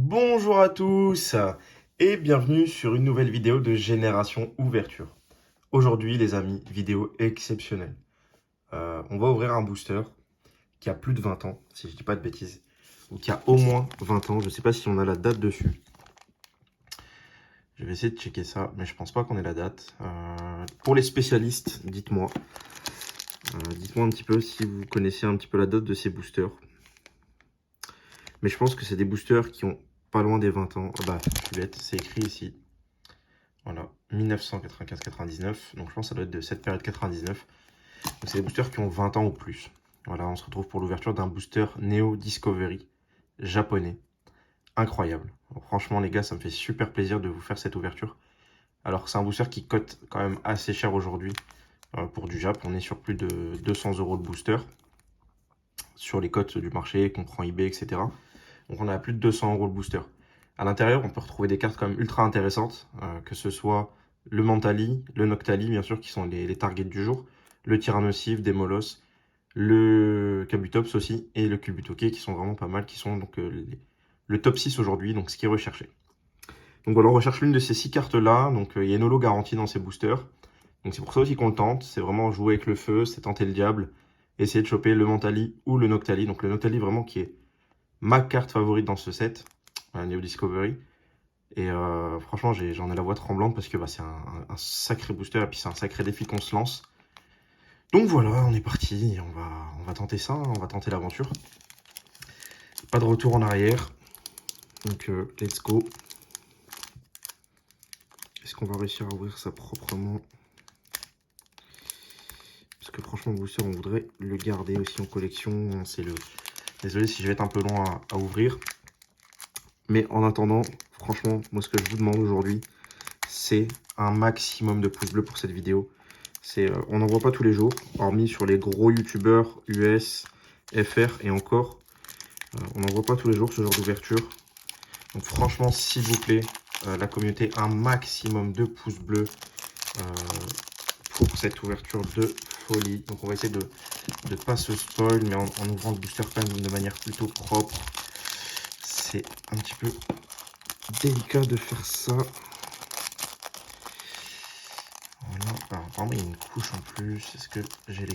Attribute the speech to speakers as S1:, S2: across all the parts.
S1: Bonjour à tous et bienvenue sur une nouvelle vidéo de Génération Ouverture. Aujourd'hui les amis, vidéo exceptionnelle. On va ouvrir un booster qui a plus de 20 ans, si je dis pas de bêtises, ou qui a au moins 20 ans. Je ne sais pas si on a la date dessus. Je vais essayer de checker ça, mais je pense pas qu'on ait la date. Pour les spécialistes, dites-moi. Dites-moi un petit peu si vous connaissez un petit peu la date de ces boosters. Mais je pense que c'est des boosters qui ont pas loin des 20 ans. Ah bah, je suis bête, c'est écrit ici. Voilà, 1995-99. Donc je pense que ça doit être de cette période 99. Donc c'est des boosters qui ont 20 ans ou plus. Voilà, on se retrouve pour l'ouverture d'un booster Neo Discovery japonais. Incroyable. Donc, franchement les gars, ça me fait super plaisir de vous faire cette ouverture. Alors c'est un booster qui cote quand même assez cher aujourd'hui. Pour du Jap, on est sur plus de 200 € le booster. Sur les cotes du marché, qu'on prend eBay, etc. Donc on a plus de 200 € le booster. À l'intérieur, on peut retrouver des cartes quand même ultra intéressantes, que ce soit le Mentali, le Noctali, bien sûr, qui sont les targets du jour, le Tyrannosif, Demolos, le Kabutops aussi, et le Kubutoke, qui sont vraiment pas mal, qui sont donc le top 6 aujourd'hui, donc ce qui est recherché. Donc voilà, on recherche l'une de ces 6 cartes-là, donc il y a une holo garantie dans ces boosters. Donc c'est pour ça aussi qu'on le tente, c'est vraiment jouer avec le feu, c'est tenter le diable, essayer de choper le Mentali ou le Noctali. Donc le Noctali vraiment qui est ma carte favorite dans ce set, Neo Discovery. Et franchement, j'en ai la voix tremblante parce que bah, c'est un sacré booster et puis c'est un sacré défi qu'on se lance. Donc voilà, on est parti, on va tenter ça, on va tenter l'aventure. Pas de retour en arrière. Donc let's go. Est-ce qu'on va réussir à ouvrir ça proprement? Parce que franchement, le booster, on voudrait le garder aussi en collection. Désolé si je vais être un peu long à ouvrir. Mais en attendant, franchement, moi ce que je vous demande aujourd'hui, c'est un maximum de pouces bleus pour cette vidéo. On n'en voit pas tous les jours, hormis sur les gros youtubeurs US, FR et encore. On n'en voit pas tous les jours ce genre d'ouverture. Donc franchement, s'il vous plaît, la communauté, un maximum de pouces bleus pour cette ouverture de folie. Donc on va essayer de ne pas se spoil, mais en ouvrant le booster quand même de manière plutôt propre. C'est un petit peu délicat de faire ça. Voilà. Alors, apparemment, il y a une couche en plus. Est-ce que j'ai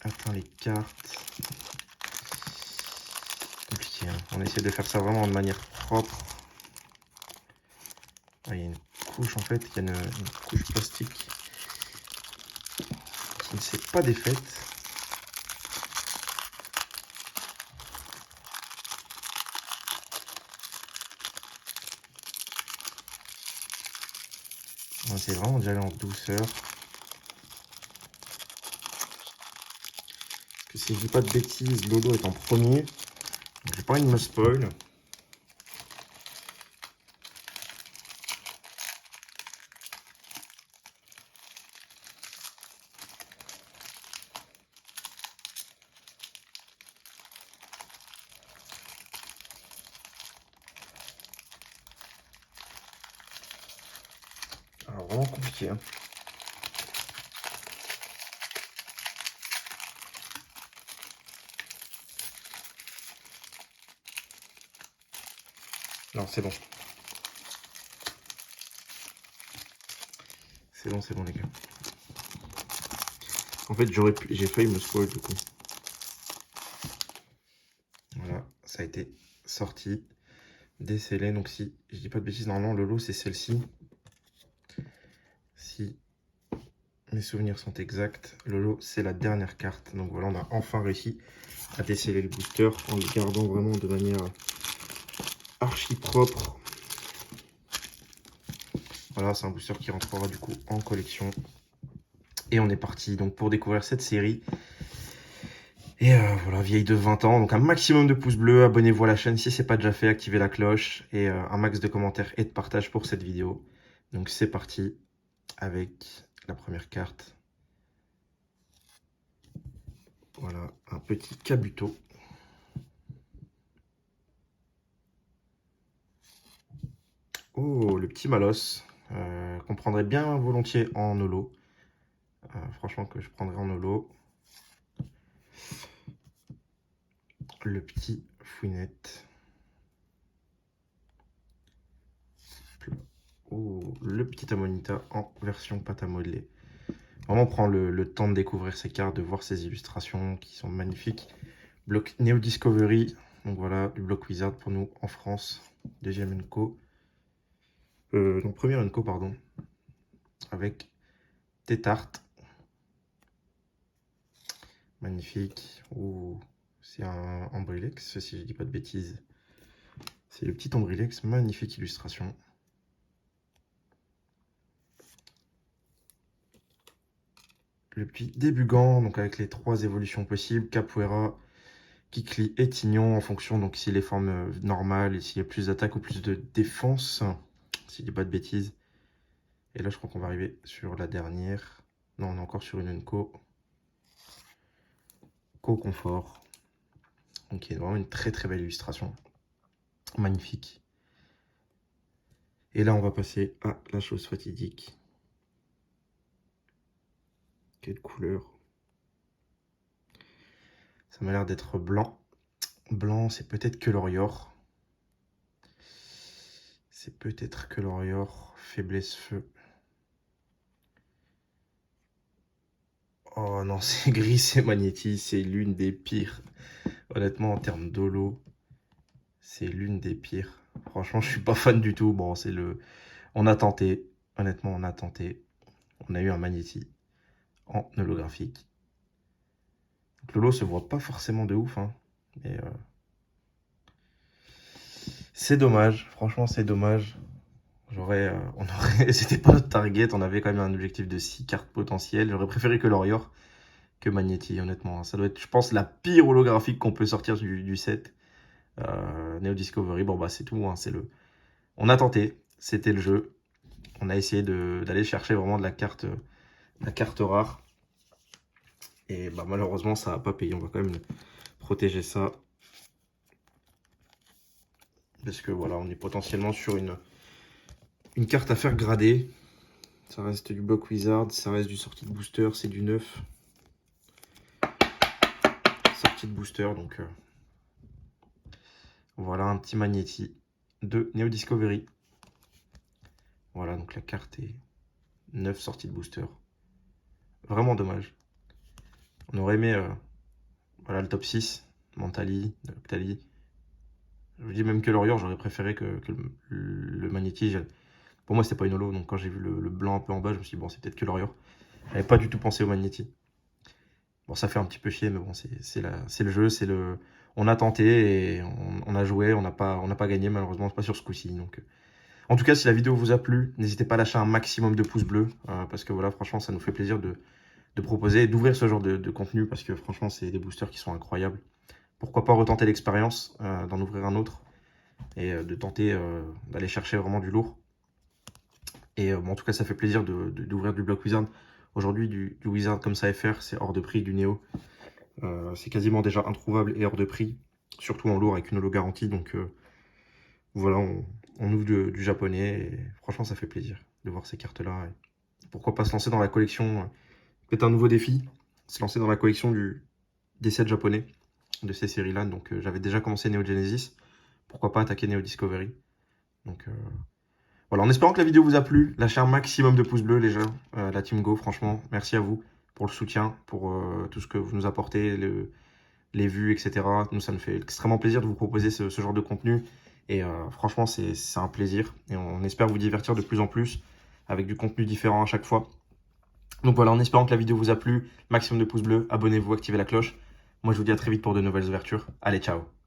S1: atteint les cartes? Compliqué, hein. On essaie de faire ça vraiment de manière propre. Ah, il y a une couche en fait, il y a une couche plastique qui ne s'est pas défaite. On essaie vraiment d'y aller en douceur. Parce que si je dis pas de bêtises, Lolo est en premier. Donc j'ai pas envie de me spoil. Alors vraiment compliqué, hein. Non, c'est bon. C'est bon les gars. En fait, j'ai failli me spoil du coup. Voilà, ça a été sorti, décellé. Donc si je dis pas de bêtises, normalement le lot c'est celle-ci. Si mes souvenirs sont exacts, le lot c'est la dernière carte. Donc voilà, on a enfin réussi à déceler le booster en le gardant vraiment de manière archi propre. Voilà, c'est un booster qui rentrera du coup en collection. Et on est parti donc pour découvrir cette série. Et voilà, vieille de 20 ans. Donc un maximum de pouces bleus, abonnez-vous à la chaîne si ce n'est pas déjà fait, activez la cloche. Et un max de commentaires et de partage pour cette vidéo. Donc c'est parti avec la première carte. Voilà, un petit Kabuto. Oh, le petit Malos. Qu'on prendrait bien volontiers en holo. Franchement que je prendrais en holo. Le petit Fouinette. Oh, le petit Amonita en version pâte à modeler. Vraiment, prend le temps de découvrir ces cartes, de voir ces illustrations qui sont magnifiques. Bloc Neo Discovery. Donc voilà, du bloc Wizard pour nous en France. Deuxième Unco. Donc première Unco, pardon. Avec Tétart. Magnifique. Oh, c'est un Ambrilex, si je dis pas de bêtises. C'est le petit Ambrilex, magnifique illustration. Le petit Débugant, donc avec les 3 évolutions possibles, Capoeira, Kikli et Tignon, en fonction donc s'il est forme normale et s'il y a plus d'attaque ou plus de défense, si je dis pas de bêtises. Et là je crois qu'on va arriver sur la dernière. Non, on est encore sur une Unco. Co-confort. Donc il y a vraiment une très très belle illustration. Magnifique. Et là on va passer à la chose fatidique. Quelle couleur! Ça m'a l'air d'être blanc. Blanc, c'est peut-être que l'Orior. C'est peut-être que l'Orior. Faiblesse feu. Oh non, c'est gris, c'est magnéti. C'est l'une des pires. Honnêtement, en termes d'holo, c'est l'une des pires. Franchement, je suis pas fan du tout. Bon, c'est le... On a tenté. Honnêtement, on a tenté. On a eu un magnéti en holographique. L'holo se voit pas forcément de ouf, hein. Mais c'est dommage. Franchement, c'est dommage. C'était pas notre target, on avait quand même un objectif de 6 cartes potentielles. J'aurais préféré que l'Orior, que Magnéti, honnêtement. Ça doit être, je pense, la pire holographique qu'on peut sortir du set. Neo Discovery, bon bah c'est tout, hein, on a tenté, c'était le jeu. On a essayé d'aller chercher vraiment de la carte rare. Et bah malheureusement, ça n'a pas payé. On va quand même protéger ça. Parce que voilà, on est potentiellement sur une carte à faire grader. Ça reste du bloc Wizard, ça reste du sortie de booster, c'est du neuf. Sortie de booster, donc voilà un petit Magnéti de Neo Discovery. Voilà, donc la carte est 9 sorties de booster. Vraiment dommage. On aurait aimé voilà, le top 6, Mentali, Octali. Je vous dis même que l'Orior, j'aurais préféré que le Magnéti. Pour moi, c'était pas une holo, donc quand j'ai vu le blanc un peu en bas, je me suis dit, bon, c'est peut-être que l'Orior. J'avais pas du tout pensé au Magnéti. Bon, ça fait un petit peu chier, mais bon, c'est le jeu, on a tenté et on a joué, on n'a pas gagné, malheureusement, c'est pas sur ce coup-ci. Donc, en tout cas, si la vidéo vous a plu, n'hésitez pas à lâcher un maximum de pouces bleus, parce que voilà, franchement, ça nous fait plaisir de proposer et d'ouvrir ce genre de contenu, parce que franchement, c'est des boosters qui sont incroyables. Pourquoi pas retenter l'expérience, d'en ouvrir un autre, et de tenter d'aller chercher vraiment du lourd. Et bon, en tout cas, ça fait plaisir d'ouvrir du bloc Wizard. Aujourd'hui, du Wizard comme ça FR, c'est hors de prix, du Neo. C'est quasiment déjà introuvable et hors de prix, surtout en lourd avec une holo garantie. Donc voilà, on ouvre du japonais et franchement, ça fait plaisir de voir ces cartes-là. Pourquoi pas se lancer dans la collection, peut-être un nouveau défi, se lancer dans la collection des sets japonais de ces séries-là. Donc j'avais déjà commencé Neo Genesis, pourquoi pas attaquer Neo Discovery. Donc voilà, en espérant que la vidéo vous a plu, lâchez un maximum de pouces bleus les gens, la Team Go, franchement, merci à vous pour le soutien, pour tout ce que vous nous apportez, les vues, etc. Nous, ça nous fait extrêmement plaisir de vous proposer ce genre de contenu. Et franchement, c'est un plaisir. Et on espère vous divertir de plus en plus avec du contenu différent à chaque fois. Donc voilà, en espérant que la vidéo vous a plu, maximum de pouces bleus, abonnez-vous, activez la cloche. Moi, je vous dis à très vite pour de nouvelles ouvertures. Allez, ciao!